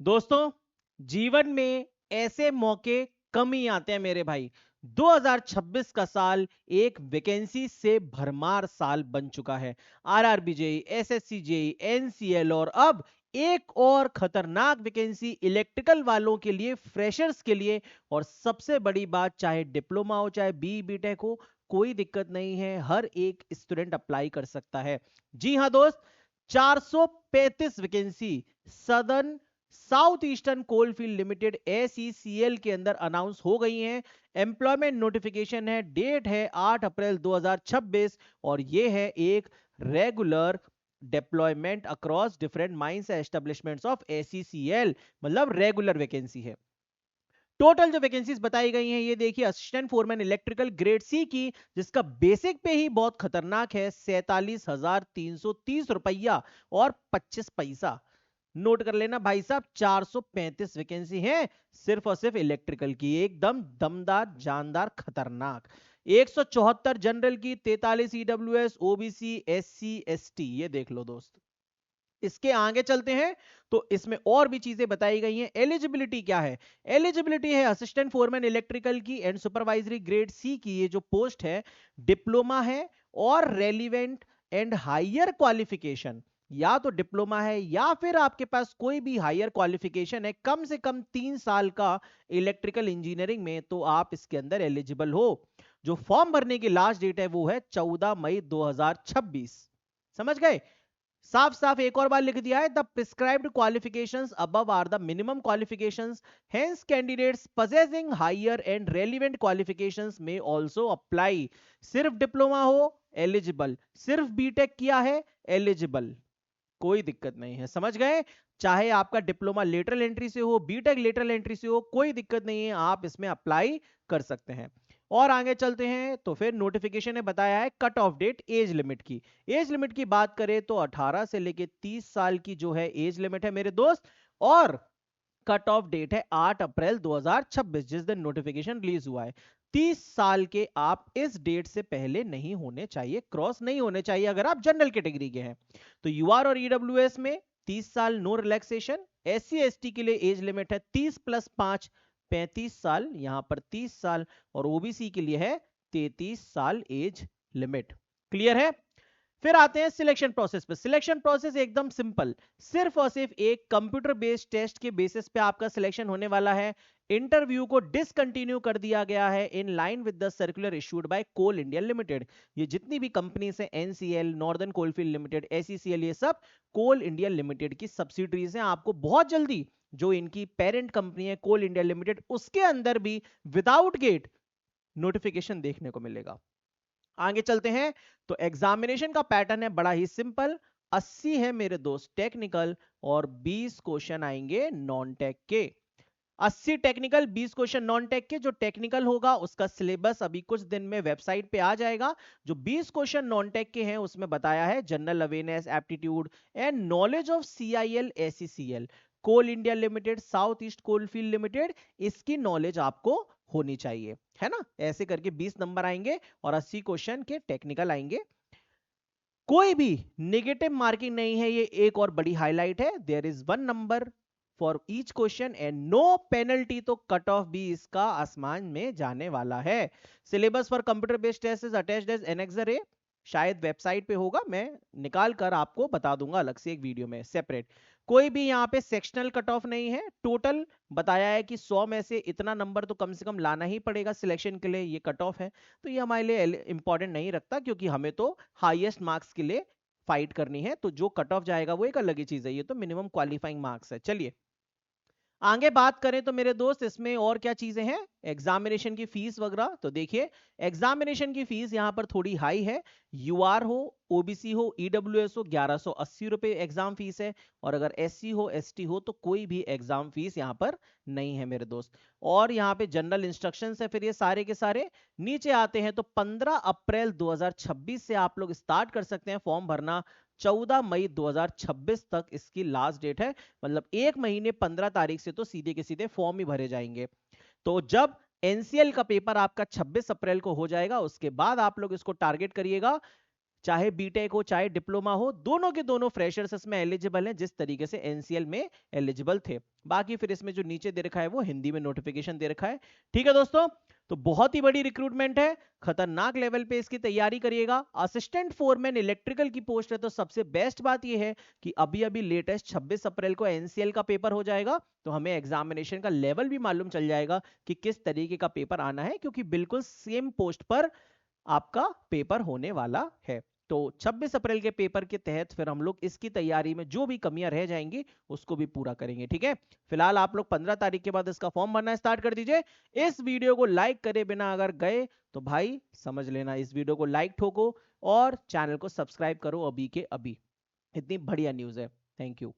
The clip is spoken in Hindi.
दोस्तों, जीवन में ऐसे मौके कम ही आते हैं मेरे भाई। 2026 का साल एक वैकेंसी से भरमार साल बन चुका है। RRB JE, SSC JE, NCL और अब एक और खतरनाक वैकेंसी इलेक्ट्रिकल वालों के लिए, फ्रेशर्स के लिए। और सबसे बड़ी बात, चाहे डिप्लोमा हो चाहे बी बीटेक हो, कोई दिक्कत नहीं है, हर एक स्टूडेंट अप्लाई कर सकता है। जी हाँ दोस्त, 435 vacancy southern south eastern coalfield Limited SECL के अंदर अनाउंस हो गई हैं। एम्प्लॉयमेंट नोटिफिकेशन है, डेट है 8 अप्रैल 2026 और ये है एक regular deployment across different mines establishments of SECL, मतलब रेगुलर वैकेंसी है। टोटल जो वैकेंसीज बताई गई हैं, ये देखिए, assistant foreman electrical grade C की, जिसका बेसिक पे ही बहुत खतरनाक है, 47,330 और 25 पैसा। नोट कर लेना भाई साहब, 435 वैकेंसी है सिर्फ और सिर्फ इलेक्ट्रिकल की, एकदम दमदार जानदार खतरनाक। 174 जनरल की, 43 ईडब्ल्यूएस ओबीसी एससी एसटी, ये देख लो दोस्त। इसके आगे चलते हैं तो इसमें और भी चीजें बताई गई हैं। एलिजिबिलिटी क्या है? एलिजिबिलिटी है असिस्टेंट फोरमैन इलेक्ट्रिकल की एंड सुपरवाइजरी ग्रेड सी की, ये जो पोस्ट है, डिप्लोमा है और रेलिवेंट एंड हायर क्वालिफिकेशन, या तो डिप्लोमा है या फिर आपके पास कोई भी हायर क्वालिफिकेशन है, कम से कम 3 साल का इलेक्ट्रिकल इंजीनियरिंग में, तो आप इसके अंदर एलिजिबल हो। जो फॉर्म भरने की लास्ट डेट है वो है 14 मई 2026। समझ गए? साफ साफ एक और बार लिख दिया है, the prescribed qualifications above are the minimum qualifications, hence candidates possessing higher and relevant qualifications may also apply. सिर्फ डिप्लोमा हो एलिजिबल, सिर्फ बीटेक किया है एलिजिबल, कोई दिक्कत नहीं है। समझ गए? चाहे आपका डिप्लोमा लेटरल एंट्री से हो, बीटेक लेटरल एंट्री से हो, कोई दिक्कत नहीं है, आप इसमें अप्लाई कर सकते हैं। और आगे चलते हैं तो फिर नोटिफिकेशन ने बताया है cut off date age limit की। एज लिमिट की बात करें तो 18 से लेके 30 साल की जो है एज लिमिट है मेरे दोस्त। और कट ऑफ डेट है 8 अप्रैल 2026, जिस दिन नोटिफिकेशन रिलीज हुआ है। 30 साल के आप इस डेट से पहले नहीं होने चाहिए, क्रॉस नहीं होने चाहिए अगर आप जनरल कैटेगरी के हैं। तो यूआर और ईडब्ल्यूएस में 30 साल, नो रिलैक्सेशन। एससी एसटी के लिए एज लिमिट है 30 प्लस 5, 35 साल, यहां पर 30 साल। और ओबीसी के लिए है 33 साल एज लिमिट। क्लियर है? फिर आते हैं सिलेक्शन प्रोसेस पे। सिलेक्शन प्रोसेस एकदम सिंपल, सिर्फ और सिर्फ एक कंप्यूटर बेस्ड टेस्ट के बेसिस पे आपका सिलेक्शन होने वाला है। इंटरव्यू को डिसकंटिन्यू कर दिया गया है in line with the circular issued by Coal India Limited. ये जितनी भी कंपनीज हैं, एनसीएल, नॉर्दर्न कोलफील्ड लिमिटेड, एसईसीएल, ये सब कोल इंडिया लिमिटेड की सब्सिडरीज हैं। आपको बहुत जल्दी जो इनकी पेरेंट कंपनी है कोल इंडिया लिमिटेड, उसके अंदर भी विदाउट गेट नोटिफिकेशन देखने को मिलेगा। आगे चलते हैं तो एग्जामिनेशन का पैटर्न है बड़ा ही सिंपल। 80 है मेरे दोस्त टेक्निकल और 20 क्वेश्चन आएंगे नॉन टेक के। 80 टेक्निकल, 20 क्वेश्चन नॉन टेक के। जो टेक्निकल होगा उसका सिलेबस अभी कुछ दिन में वेबसाइट पे आ जाएगा। जो 20 क्वेश्चन नॉन टेक के हैं उसमें बताया है general awareness, aptitude and knowledge of CIL, SECL, Coal India Limited, South East Coalfield Limited, इसकी नॉलेज आपको होनी चाहिए, है ना? ऐसे करके 20 नंबर आएंगे और 80 क्वेश्चन के टेक्निकल आएंगे। कोई भी नेगेटिव मार्किंग नहीं है, ये एक और बड़ी हाईलाइट है। There is 1 number for each question and no penalty. तो कट ऑफ भी इसका आसमान में जाने वाला है। Syllabus for computer based test is attached as annexure A. शायद वेबसाइट पे होगा, मैं निकाल कर आपको बता दूंगा अलग से एक वीडियो में सेपरेट। कोई भी यहाँ पे सेक्शनल कट ऑफ नहीं है। टोटल बताया है कि 100 में से इतना नंबर तो कम से कम लाना ही पड़ेगा सिलेक्शन के लिए, ये कट ऑफ है। तो ये हमारे लिए इंपॉर्टेंट नहीं रखता, क्योंकि हमें तो हाईएस्ट मार्क्स के लिए फाइट करनी है। तो जो कट ऑफ जाएगा वो एक अलग ही चीज है, ये तो मिनिमम क्वालिफाइंग मार्क्स है। चलिए आगे बात करें तो मेरे दोस्त इसमें और क्या चीजें हैं, एग्जामिनेशन की फीस वगैरह। तो देखिए, एग्जामिनेशन की फीस यहां पर थोड़ी हाई है। यूआर हो, ओबीसी हो, ईडब्ल्यूएस हो, 1180 रुपए एग्जाम फीस है। और अगर एससी हो, एसटी हो, तो कोई भी एग्जाम फीस यहां पर नहीं है मेरे दोस्त। और यहाँ पे जनरल इंस्ट्रक्शंस है फिर ये सारे के सारे। नीचे आते हैं तो 15 अप्रैल 2026 से आप लोग स्टार्ट कर सकते हैं फॉर्म भरना। 14 मई 2026 तक इसकी लास्ट डेट है। मतलब एक महीने 15 तारीख से तो सीधे के सीधे फॉर्म ही भरे जाएंगे। तो जब एनसीएल का पेपर आपका 26 अप्रैल को हो जाएगा, उसके बाद आप लोग इसको टारगेट करिएगा। चाहे बीटेक हो चाहे डिप्लोमा हो, दोनों के दोनों फ्रेशर्स इसमें एलिजिबल हैं, जिस तरीके से एनसीएल में एलिजिबल थे। बाकी फिर इसमें जो नीचे दे रखा है वो हिंदी में नोटिफिकेशन दे रखा है। ठीक है दोस्तों, तो बहुत ही बड़ी रिक्रूटमेंट है, खतरनाक लेवल पे इसकी तैयारी करिएगा। असिस्टेंट फोरमैन इलेक्ट्रिकल की पोस्ट है, तो सबसे बेस्ट बात यह है कि अभी अभी लेटेस्ट 26 अप्रैल को एनसीएल का पेपर हो जाएगा, तो हमें एग्जामिनेशन का लेवल भी मालूम चल जाएगा कि किस तरीके का पेपर आना है, क्योंकि बिल्कुल सेम पोस्ट पर आपका पेपर होने वाला है। तो 26 अप्रैल के पेपर के तहत फिर हम लोग इसकी तैयारी में जो भी कमियां रह जाएंगी उसको भी पूरा करेंगे। ठीक है, फिलहाल आप लोग 15 तारीख के बाद इसका फॉर्म भरना स्टार्ट कर दीजिए। इस वीडियो को लाइक करे बिना अगर गए तो भाई समझ लेना, इस वीडियो को लाइक ठोको और चैनल को सब्सक्राइब करो अभी के अभी। इतनी बढ़िया न्यूज़ है। Thank you.